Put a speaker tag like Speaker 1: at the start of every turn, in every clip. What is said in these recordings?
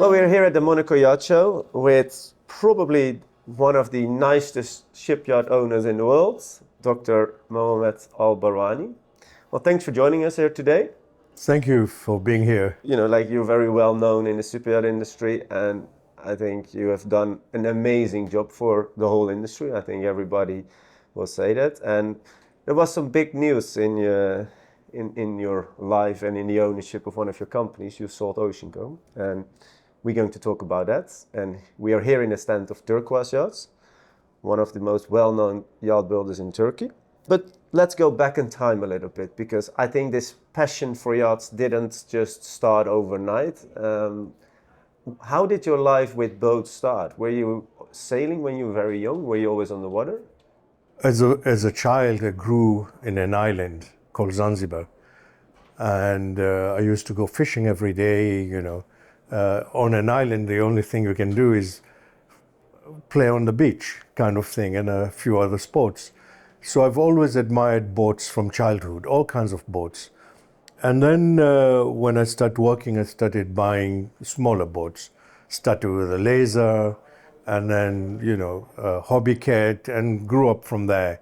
Speaker 1: Well, we're here at the Monaco Yacht Show with probably one of the nicest shipyard owners in the world, Dr. Mohammed Al Barwani. Well, thanks for joining us here today.
Speaker 2: Thank you for being here.
Speaker 1: You know, like you're very well known in the superyacht industry, and I think you have done an amazing job for the whole industry. I think everybody will say that. And there was some big news in your life and in the ownership of one of your companies. You sold Oceanco, and we're going to talk about that. And we are here in the stand of Turquoise Yachts, one of the most well-known yacht builders in Turkey. But let's go back in time a little bit, because I think this passion for yachts didn't just start overnight. How did your life with boats start? Were you sailing when you were very young? Were you always on the water?
Speaker 2: As a child, I grew in an island called Zanzibar. And I used to go fishing every day, on an island, the only thing you can do is play on the beach kind of thing, and a few other sports. So I've always admired boats from childhood, all kinds of boats. And then when I started working, I started buying smaller boats. Started with a laser, and then, a hobby cat, and grew up from there.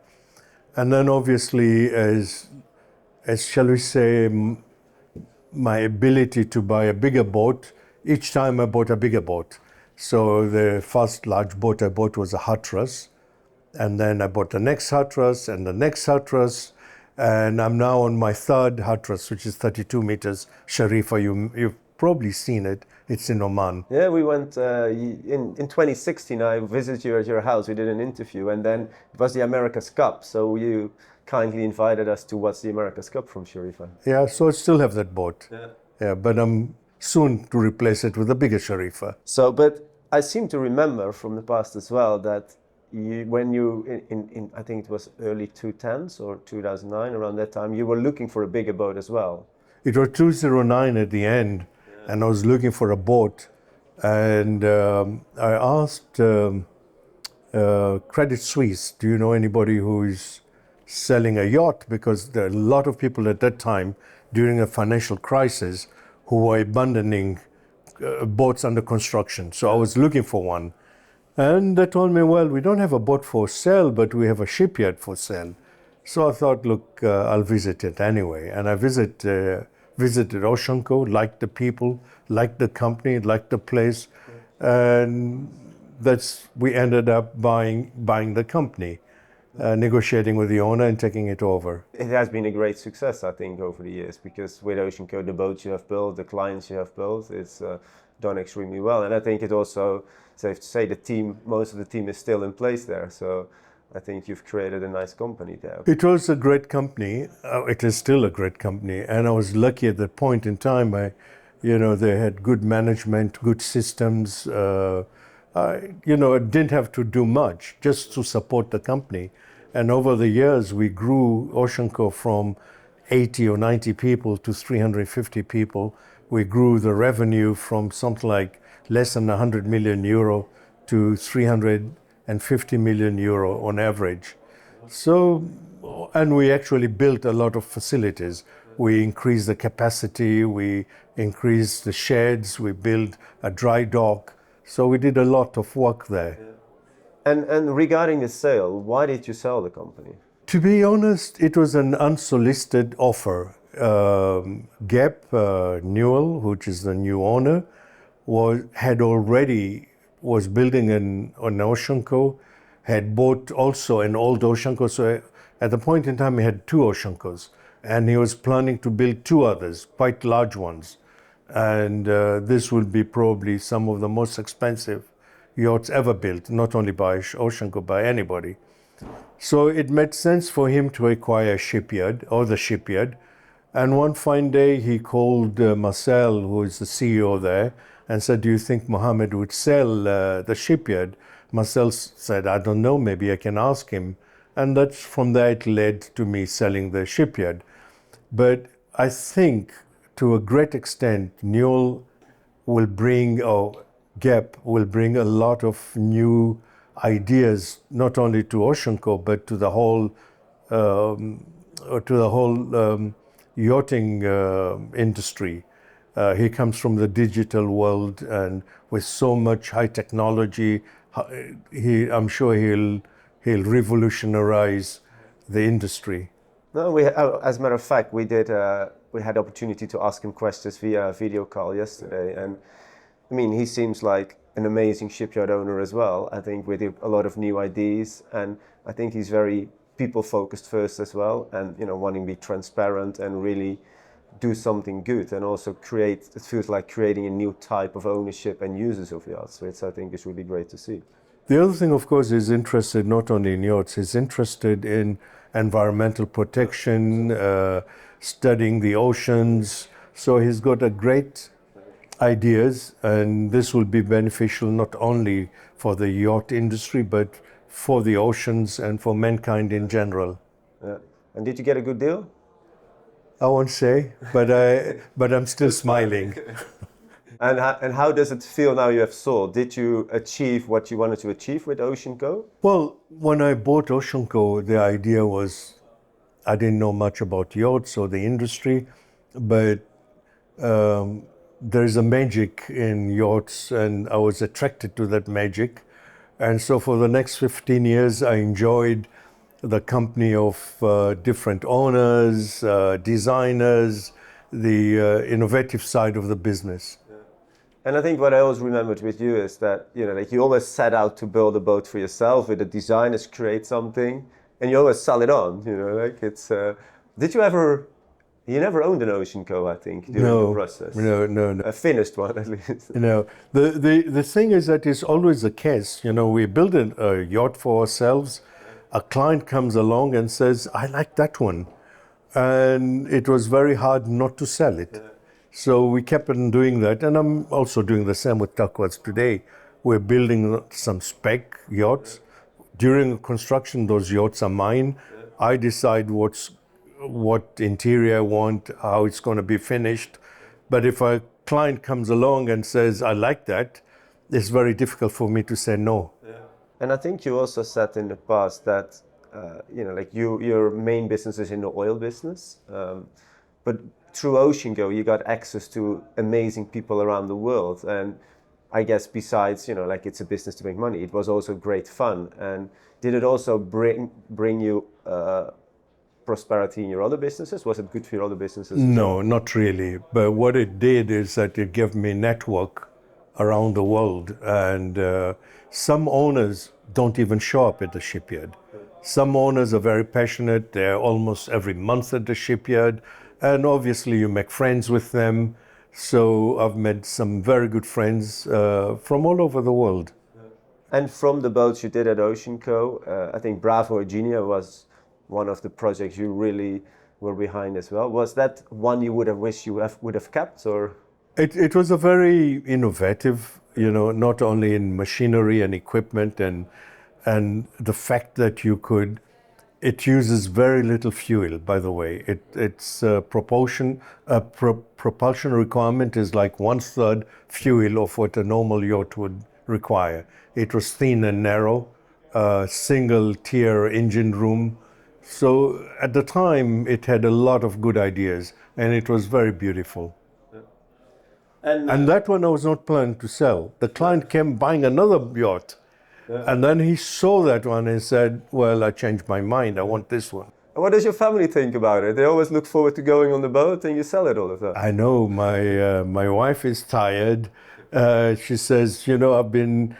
Speaker 2: And then obviously as shall we say, my ability to buy a bigger boat, each time I bought a bigger boat. So the first large boat I bought was a Hatteras, and then I bought the next Hatteras and the next Hatteras, and I'm now on my third Hatteras, which is 32 meters, Sharifa. You've probably seen it. It's in Oman.
Speaker 1: Yeah, we went in 2016. I visited you at your house. We did an interview, and then it was the America's Cup. So you kindly invited us to watch the America's Cup from Sharifa.
Speaker 2: Yeah, so I still have that boat. Yeah, but I'm soon to replace it with a bigger Sharifa.
Speaker 1: So, but I seem to remember from the past as well that when you, I think it was early 2010s or 2009, around that time, you were looking for a bigger boat as well.
Speaker 2: It was 2009 at the end, and I was looking for a boat. And I asked Credit Suisse, do you know anybody who is selling a yacht? Because there are a lot of people at that time during a financial crisis who were abandoning boats under construction. So I was looking for one. And they told me, well, we don't have a boat for sale, but we have a shipyard for sale. So I thought, look, I'll visit it anyway. And I visited Oceanco, liked the people, liked the company, liked the place. And we ended up buying the company, negotiating with the owner and taking it over.
Speaker 1: It has been a great success, I think, over the years, because with Oceanco, the boats you have built, the clients you have built, it's done extremely well. And I think it also, safe to say, most of the team is still in place there. So I think you've created a nice company there.
Speaker 2: It was a great company. It is still a great company. And I was lucky at that point in time. They had good management, good systems. I didn't have to do much just to support the company. And over the years, we grew Oceanco from 80 or 90 people to 350 people. We grew the revenue from something like less than 100 million euro to 350 million euro on average. So, and we actually built a lot of facilities. We increased the capacity, we increased the sheds, we built a dry dock. So we did a lot of work there.
Speaker 1: And regarding the sale, why did you sell the company?
Speaker 2: To be honest, it was an unsolicited offer. Gabe Newell, which is the new owner, was building an Oceanco, had bought also an old Oceanco. So at the point in time, he had two Oceancos, and he was planning to build two others, quite large ones. And this will be probably some of the most expensive yachts ever built, not only by Oceanco, by anybody. So it made sense for him to acquire the shipyard. And one fine day he called Marcel, who is the CEO there, and said, do you think Mohammed would sell the shipyard? Marcel said, I don't know, maybe I can ask him. And from there it led to me selling the shipyard. But I think to a great extent, Newell will bring, Gabe will bring a lot of new ideas, not only to Oceanco, but to the whole yachting industry. He comes from the digital world, and with so much high technology, I'm sure he'll revolutionize the industry.
Speaker 1: No, as a matter of fact, we had opportunity to ask him questions via video call yesterday, and I mean, he seems like an amazing shipyard owner as well. I think with a lot of new ideas, and I think he's very people focused first as well, and wanting to be transparent and really do something good, and also it feels like creating a new type of ownership and users of yachts, which I think is really great to see.
Speaker 2: The other thing, of course, he's interested not only in yachts, he's interested in environmental protection, studying the oceans. So he's got a great ideas, and this will be beneficial not only for the yacht industry, but for the oceans and for mankind in general.
Speaker 1: Yeah. And did you get a good deal?
Speaker 2: I won't say, but I'm still smiling.
Speaker 1: And how does it feel now you have sold? Did you achieve what you wanted to achieve with Oceanco?
Speaker 2: Well, when I bought Oceanco, the idea was I didn't know much about yachts or the industry, but there's a magic in yachts, and I was attracted to that magic. And so for the next 15 years, I enjoyed the company of different owners, designers, the innovative side of the business.
Speaker 1: And I think what I always remembered with you is that, like you always set out to build a boat for yourself with the designers, create something, and you always sell it on, like it's, you never owned an Oceanco, I think, during the process.
Speaker 2: No.
Speaker 1: A finished one, at least.
Speaker 2: The thing is that it's always the case, we build a yacht for ourselves, a client comes along and says, I like that one. And it was very hard not to sell it. Yeah. So we kept on doing that, and I'm also doing the same with Turquoise today. We're building some spec yachts. During construction, those yachts are mine. I decide what interior I want, how it's going to be finished. But if a client comes along and says, I like that, it's very difficult for me to say no.
Speaker 1: Yeah. And I think you also said in the past that, like your main business is in the oil business, but through Oceanco, you got access to amazing people around the world. And I guess besides, like it's a business to make money, it was also great fun. And did it also bring you prosperity in your other businesses? Was it good for your other businesses?
Speaker 2: No, not really. But what it did is that it gave me network around the world. And some owners don't even show up at the shipyard. Some owners are very passionate. They're almost every month at the shipyard. And obviously you make friends with them. So I've met some very good friends from all over the world.
Speaker 1: And from the boats you did at Oceanco, I think Bravo Eugenia was one of the projects you really were behind as well. Was that one you would have wished you would have kept, or?
Speaker 2: It was a very innovative, not only in machinery and equipment and the fact that it uses very little fuel, by the way. Its propulsion requirement is like 1/3 fuel of what a normal yacht would require. It was thin and narrow, single tier engine room. So at the time, it had a lot of good ideas, and it was very beautiful. And that one I was not planning to sell. The client came buying another yacht. Yeah. And then he saw that one and said, well, I changed my mind. I want this one.
Speaker 1: What does your family think about it? They always look forward to going on the boat, and you sell it all the time.
Speaker 2: I know. My wife is tired. She says, I've been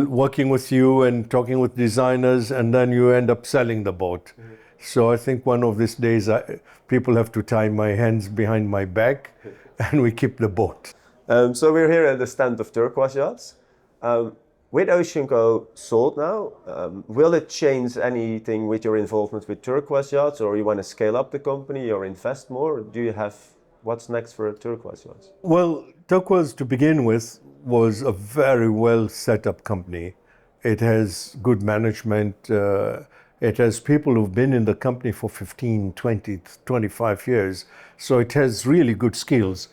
Speaker 2: working with you and talking with designers, and then you end up selling the boat. Mm-hmm. So I think one of these days people have to tie my hands behind my back and we keep the boat.
Speaker 1: So we're here at the stand of Turquoise Yachts. With Oceanco sold now, will it change anything with your involvement with Turquoise Yachts, or you want to scale up the company or invest more? Or do you have what's next for Turquoise Yachts?
Speaker 2: Well, Turquoise to begin with was a very well set up company. It has good management. It has people who've been in the company for 15, 20, 25 years. So it has really good skills.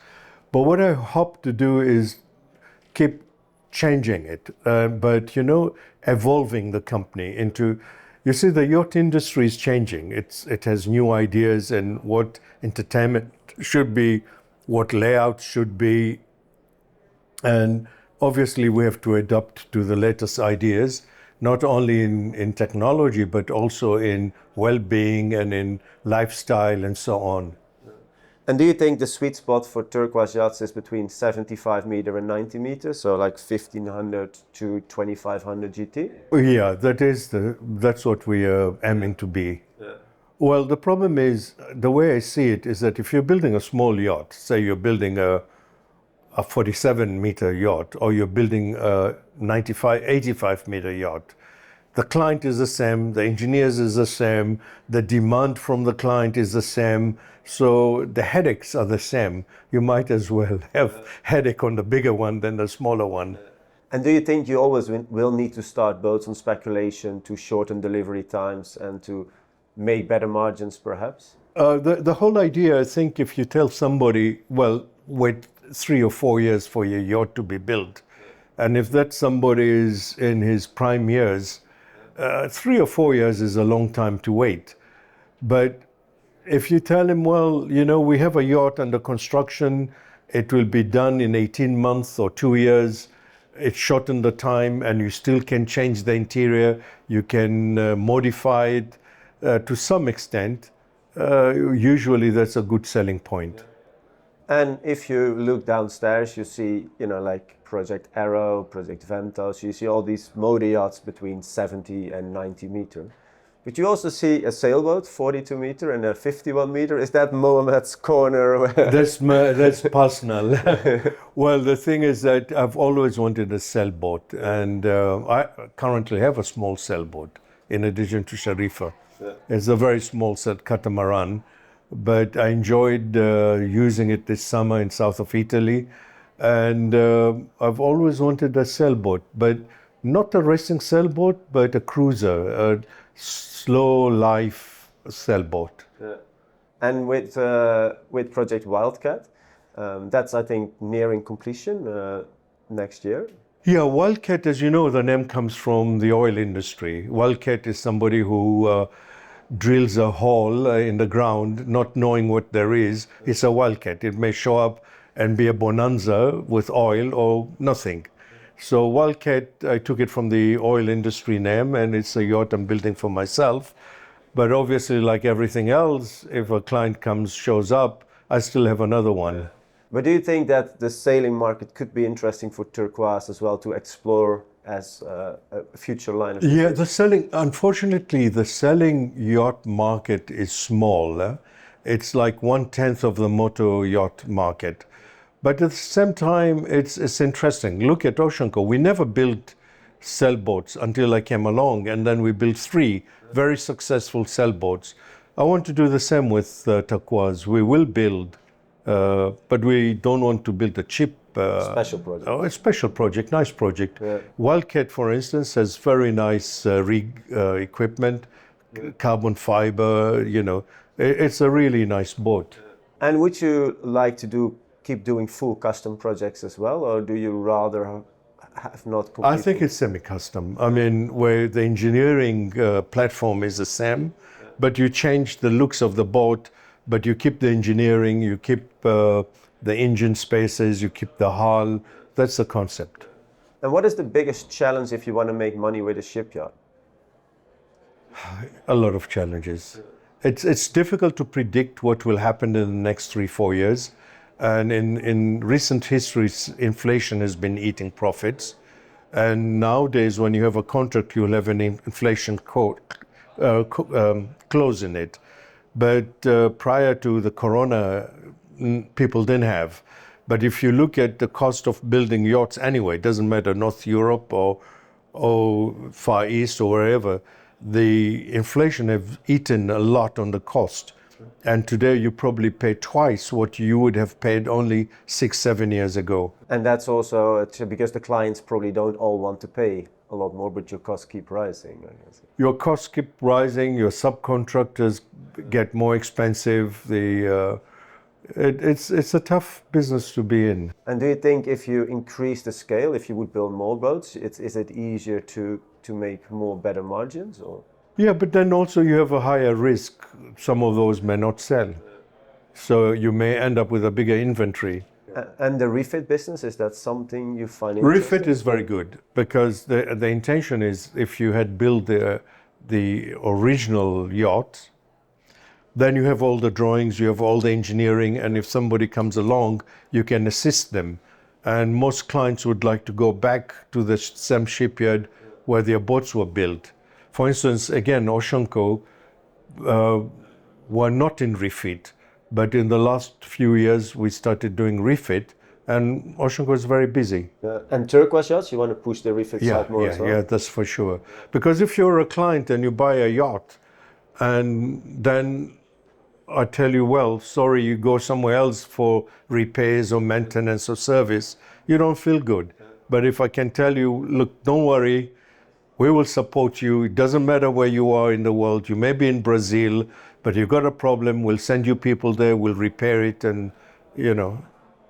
Speaker 2: But what I hope to do is keep changing it, but evolving the company into, the yacht industry is changing. It has new ideas and what entertainment should be what layouts should be. And obviously we have to adapt to the latest ideas, not only in technology, but also in well-being and in lifestyle and so on.
Speaker 1: And do you think the sweet spot for Turquoise Yachts is between 75 meter and 90 meters, so like 1500 to 2500 GT?
Speaker 2: Yeah, that's what we are aiming to be.
Speaker 1: Yeah.
Speaker 2: Well, the problem is, the way I see it is that if you're building a small yacht, say you're building a 47 meter yacht, or you're building a 85 meter yacht, the client is the same, the engineers is the same, the demand from the client is the same, so the headaches are the same. You might as well have headache on the bigger one than the smaller one.
Speaker 1: And do you think you always will need to start boats on speculation to shorten delivery times and to make better margins perhaps?
Speaker 2: The whole idea, I think, if you tell somebody, well, wait 3 or 4 years for your yacht to be built, and if that somebody is in his prime years, 3 or 4 years is a long time to wait. But if you tell him, well, you know, we have a yacht under construction, it will be done in 18 months or 2 years, it's shortened the time, and you still can change the interior, you can modify it to some extent, usually that's a good selling point.
Speaker 1: And if you look downstairs, you see, you know, like Project Arrow, Project Ventos, you see all these motor yachts between 70 and 90 meter. But you also see a sailboat, 42 meter and a 51 meter. Is that Mohammed's corner?
Speaker 2: That's personal. Well, the thing is that I've always wanted a sailboat, and I currently have a small sailboat in addition to Sharifa. Yeah. It's a very small catamaran, but I enjoyed using it this summer in south of Italy, and I've always wanted a sailboat, but not a racing sailboat, but a cruiser, a slow life sailboat.
Speaker 1: Yeah. And with Project Wildcat, that's, I think, nearing completion next year.
Speaker 2: Yeah, Wildcat, as you know, the name comes from the oil industry. Wildcat is somebody who drills a hole in the ground, not knowing what there is. It's a wildcat. It may show up and be a bonanza with oil or nothing. So Wildcat, I took it from the oil industry name, and it's a yacht I'm building for myself. But obviously, like everything else, if a client shows up, I still have another one. Yeah.
Speaker 1: But do you think that the sailing market could be interesting for Turquoise as well to explore as a future line of business?
Speaker 2: Yeah, unfortunately, the selling yacht market is small. It's like 1/10 of the motor yacht market. But at the same time, it's interesting. Look at Oceanco. We never built sailboats until I came along, and then we built 3 very successful sailboats. I want to do the same with Turquoise. We will build, but we don't want to build a cheap
Speaker 1: special project.
Speaker 2: A special project, nice project. Yeah. Wildcat, for instance, has very nice rig equipment, carbon fiber, you know. It's a really nice boat.
Speaker 1: And would you like to keep doing full custom projects as well, or do you rather have not completely?
Speaker 2: I think it's semi-custom. I mean, where the engineering platform is the same, but you change the looks of the boat, but you keep the engineering, you keep the engine spaces, you keep the hull. That's the concept.
Speaker 1: And what is the biggest challenge if you want to make money with a shipyard?
Speaker 2: A lot of challenges. It's difficult to predict what will happen in the next 3-4 years. And in recent history, inflation has been eating profits. And nowadays, when you have a contract, you'll have an inflation clause in it. But prior to the corona, people didn't have. But if you look at the cost of building yachts anyway, it doesn't matter, North Europe or Far East or wherever, the inflation have eaten a lot on the cost. And today you probably pay twice what you would have paid only 6-7 years ago.
Speaker 1: And that's also because the clients probably don't all want to pay a lot more, but your costs keep rising, I guess.
Speaker 2: Your costs keep rising, your subcontractors get more expensive. It's a tough business to be in.
Speaker 1: And do you think if you increase the scale, if you would build more boats, is it easier to make better margins? Or?
Speaker 2: Yeah, but then also you have a higher risk. Some of those may not sell. So you may end up with a bigger inventory.
Speaker 1: And the refit business, is that something you find
Speaker 2: Refit
Speaker 1: interesting?
Speaker 2: is very good because the intention is if you had built the original yacht, then you have all the drawings, you have all the engineering, and if somebody comes along, you can assist them. And most clients would like to go back to the same shipyard where their boats were built. For instance, again, Oceanco were not in refit, but in the last few years we started doing refit, and Oceanco is very busy.
Speaker 1: And Turquoise Yachts, you want to push the refit side more as well?
Speaker 2: Yeah, that's for sure. Because if you're a client and you buy a yacht, and then I tell you, well, sorry, you go somewhere else for repairs or maintenance or service, you don't feel good. But if I can tell you, look, don't worry, we will support you. It doesn't matter where you are in the world. You may be in Brazil, but you've got a problem, we'll send you people there, we'll repair it, and,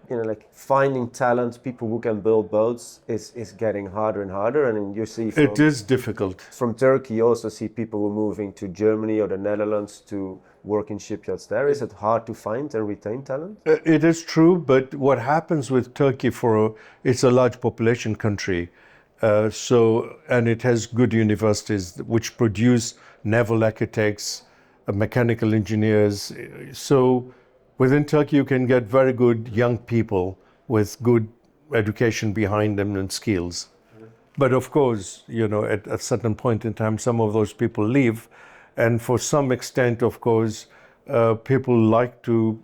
Speaker 1: like finding talent, people who can build boats is getting harder and harder. And you see
Speaker 2: it is difficult.
Speaker 1: From Turkey, you also see people who are moving to Germany or the Netherlands to work in shipyards there. Is it hard to find and retain talent?
Speaker 2: It is true, but what happens with Turkey, it's a large population country, and it has good universities which produce naval architects, mechanical engineers. So within Turkey, you can get very good young people with good education behind them and skills. But of course, at a certain point in time, some of those people leave. And for some extent, of course, people like to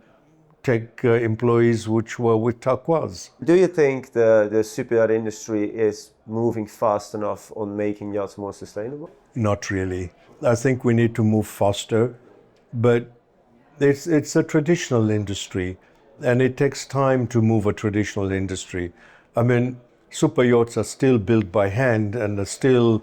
Speaker 2: take employees which were with Turquoise.
Speaker 1: Do you think the shipyard industry is moving fast enough on making yachts more sustainable?
Speaker 2: Not really. I think we need to move faster, but it's a traditional industry, and it takes time to move a traditional industry. I mean, super yachts are still built by hand, and the still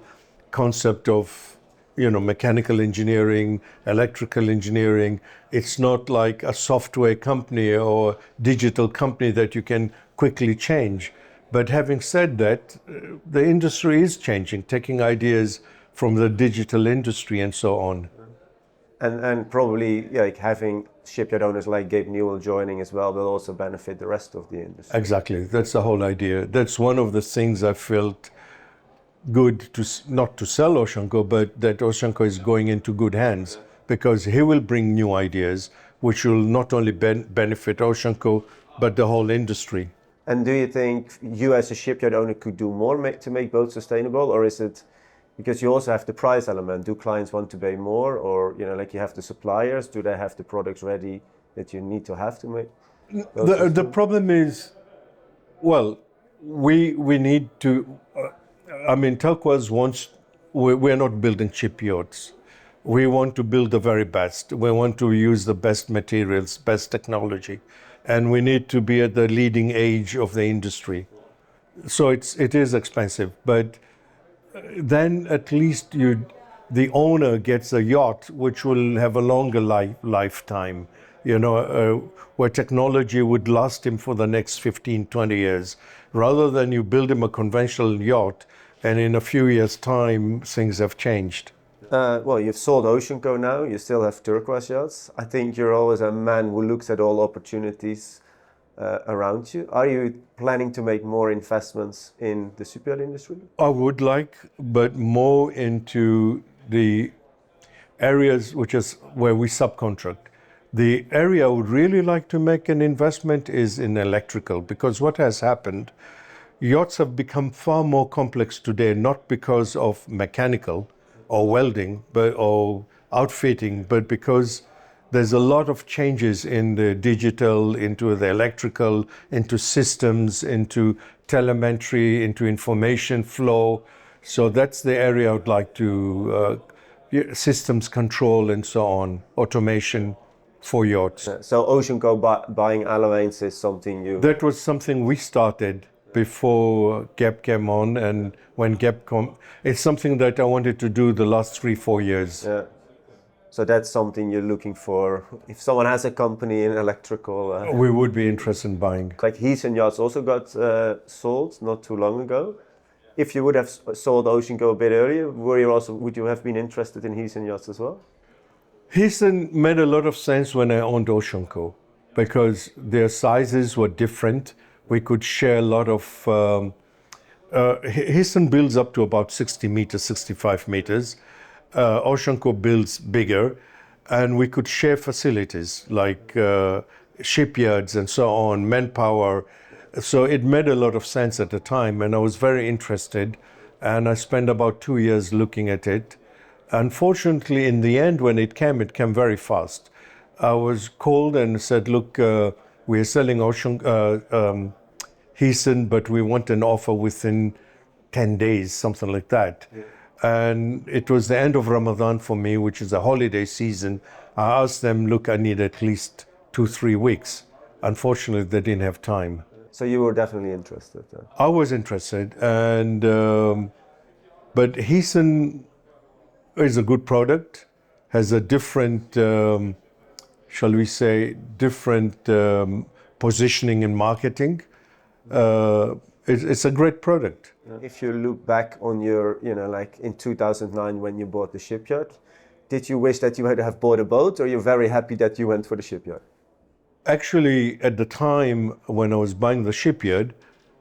Speaker 2: concept of mechanical engineering, electrical engineering. It's not like a software company or digital company that you can quickly change. But having said that, the industry is changing, taking ideas from the digital industry and so on.
Speaker 1: And probably like having shipyard owners like Gabe Newell joining as well will also benefit the rest of the industry.
Speaker 2: Exactly, that's the whole idea. That's one of the things I felt good not to sell Oceanco, but that Oceanco is going into good hands, because he will bring new ideas which will not only benefit Oceanco but the whole industry.
Speaker 1: And do you think you as a shipyard owner could do more to make boats sustainable, or is it because you also have the price element? Do clients want to pay more, or like you have the suppliers, do they have the products ready that you need to have to make?
Speaker 2: The problem is, well, we need to. Turquoise wants. We're not building shipyards. We want to build the very best. We want to use the best materials, best technology, and we need to be at the leading edge of the industry. So it is expensive, but then at least the owner gets a yacht which will have a longer lifetime, where technology would last him for the next 15, 20 years, rather than you build him a conventional yacht and in a few years' time things have changed.
Speaker 1: Well, you've sold Oceanco now, you still have Turquoise Yachts. I think you're always a man who looks at all opportunities around you. Are you planning to make more investments in the shipyard industry?
Speaker 2: I would like, but more into the areas which is where we subcontract. The area I would really like to make an investment is in electrical, because what has happened, yachts have become far more complex today, not because of mechanical or welding or outfitting, but because there's a lot of changes in the digital, into the electrical, into systems, into telemetry, into information flow. So that's the area I would like to, systems control and so on, automation for yachts.
Speaker 1: So Oceanco buying Alawains is something you...
Speaker 2: That was something we started before Gabe came on, and when Gabe came, it's something that I wanted to do the last 3-4 years.
Speaker 1: Yeah. So that's something you're looking for. If someone has a company in electrical...
Speaker 2: we would be interested in buying.
Speaker 1: Like Heesen Yachts also got sold not too long ago. If you would have sold Oceanco a bit earlier, would you have been interested in Heesen Yachts as well?
Speaker 2: Heesen made a lot of sense when I owned Oceanco, because their sizes were different. We could share a lot of. Heesen builds up to about 60 meters, 65 meters. Oceanco builds bigger, and we could share facilities like shipyards and so on, manpower. So it made a lot of sense at the time, and I was very interested. And I spent about 2 years looking at it. Unfortunately, in the end, when it came very fast. I was called and said, look, we're selling Heesen, but we want an offer within 10 days, something like that. Yeah. And it was the end of Ramadan for me, which is a holiday season. I asked them, look, I need at least 2-3 weeks. Unfortunately, they didn't have time.
Speaker 1: So you were definitely interested then?
Speaker 2: I was interested, and but Heesen is a good product, has a different, shall we say, different positioning in marketing. It's a great product.
Speaker 1: If you look back on your, like in 2009 when you bought the shipyard, did you wish that you had have bought a boat, or you're very happy that you went for the shipyard?
Speaker 2: Actually, at the time when I was buying the shipyard,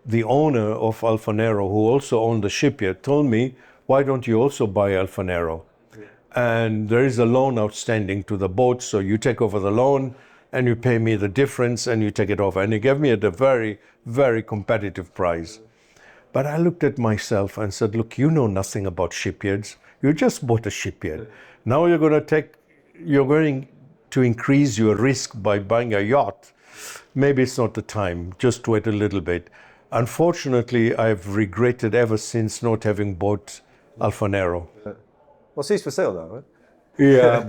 Speaker 2: the owner of Alfanero, who also owned the shipyard, told me, why don't you also buy Alfanero? Yeah. And there is a loan outstanding to the boat, so you take over the loan and you pay me the difference and you take it over. And he gave me at a very, very competitive price. But I looked at myself and said, look, you know nothing about shipyards. You just bought a shipyard. Now you're going to increase your risk by buying a yacht. Maybe it's not the time. Just wait a little bit. Unfortunately, I've regretted ever since not having bought Alfanero.
Speaker 1: Well, she's for sale now, right?
Speaker 2: Yeah,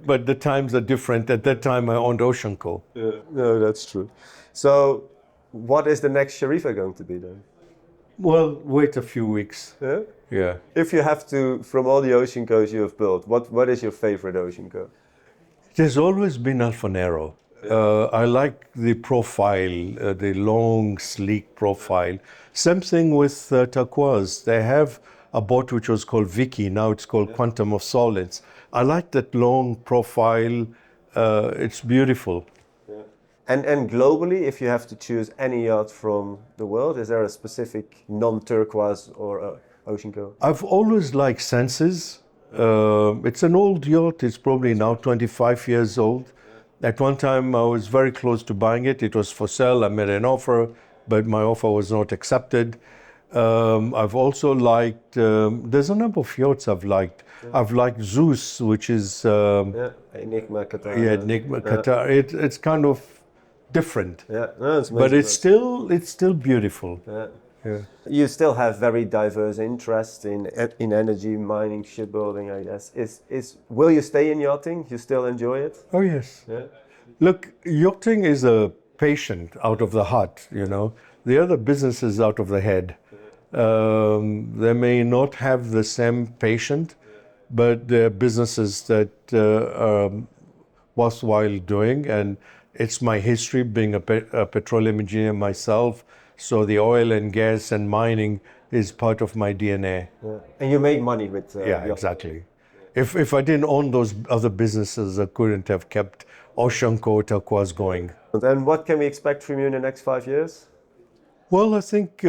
Speaker 2: but the times are different. At that time, I owned Oceanco.
Speaker 1: Yeah, no, that's true. So, what is the next Sharifa going to be then?
Speaker 2: Well, wait a few weeks.
Speaker 1: Yeah?
Speaker 2: Yeah.
Speaker 1: If you have to, from all the Oceancos you have built, what is your favorite Oceanco?
Speaker 2: It has always been Alfanero. I like the profile, the long, sleek profile. Same thing with Turquoise. They have a boat which was called Vicky. Now it's called Quantum of Solids. I like that long profile. It's beautiful.
Speaker 1: Yeah. And globally, if you have to choose any yacht from the world, is there a specific non-turquoise or Oceanco?
Speaker 2: I've always liked Senses. It's an old yacht. It's probably now 25 years old. At one time, I was very close to buying it. It was for sale. I made an offer, but my offer was not accepted. I've also liked, there's a number of yachts I've liked. Yeah. I've liked Zeus, which is...
Speaker 1: Enigma Qatar.
Speaker 2: Yeah, Enigma Qatar. It's kind of different.
Speaker 1: Yeah, no, it's amazing.
Speaker 2: But it's still beautiful.
Speaker 1: Yeah.
Speaker 2: Yeah.
Speaker 1: You still have very diverse interest in energy, mining, shipbuilding, I guess. Will you stay in yachting? You still enjoy it?
Speaker 2: Oh, yes.
Speaker 1: Yeah.
Speaker 2: Look, yachting is a patient out of the heart, The other business is out of the head. They may not have the same patient, but they're businesses that are worthwhile doing. And it's my history being a petroleum engineer myself. So the oil and gas and mining is part of my DNA.
Speaker 1: Yeah. And you make money with
Speaker 2: yeah, exactly. If I didn't own those other businesses, I couldn't have kept Oceanco, Turquoise going.
Speaker 1: And what can we expect from you in the next 5 years?
Speaker 2: Well, I think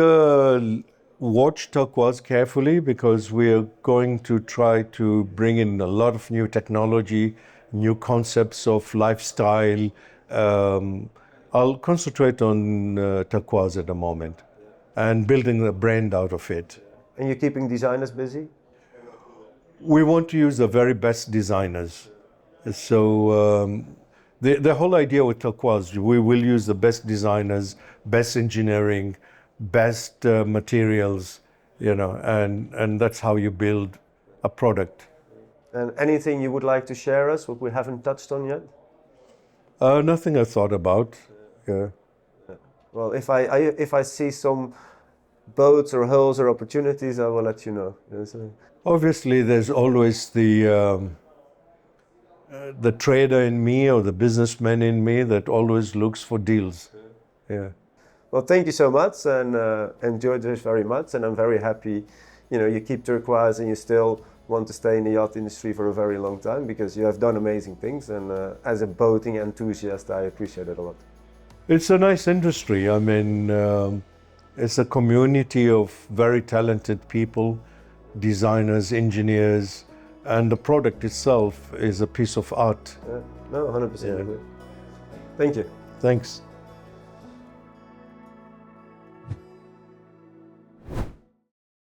Speaker 2: watch Turquoise carefully, because we're going to try to bring in a lot of new technology, new concepts of lifestyle. I'll concentrate on Turquoise at the moment and building a brand out of it.
Speaker 1: And you're keeping designers busy?
Speaker 2: We want to use the very best designers. So the whole idea with Turquoise, we will use the best designers, best engineering, best materials, and that's how you build a product.
Speaker 1: And anything you would like to share us, what we haven't touched on yet?
Speaker 2: Nothing I thought about. Yeah.
Speaker 1: Well, if I see some boats or hulls or opportunities, I will let you know. Yes.
Speaker 2: Obviously, there's always the trader in me or the businessman in me that always looks for deals. Yeah.
Speaker 1: Well, thank you so much, and enjoyed this very much. And I'm very happy, you keep Turquoise and you still want to stay in the yacht industry for a very long time, because you have done amazing things, and as a boating enthusiast, I appreciate it a lot.
Speaker 2: It's a nice industry. I mean, it's a community of very talented people, designers, engineers, and the product itself is a piece of art.
Speaker 1: No, 100%
Speaker 2: Yeah.
Speaker 1: agree. Thank you.
Speaker 2: Thanks.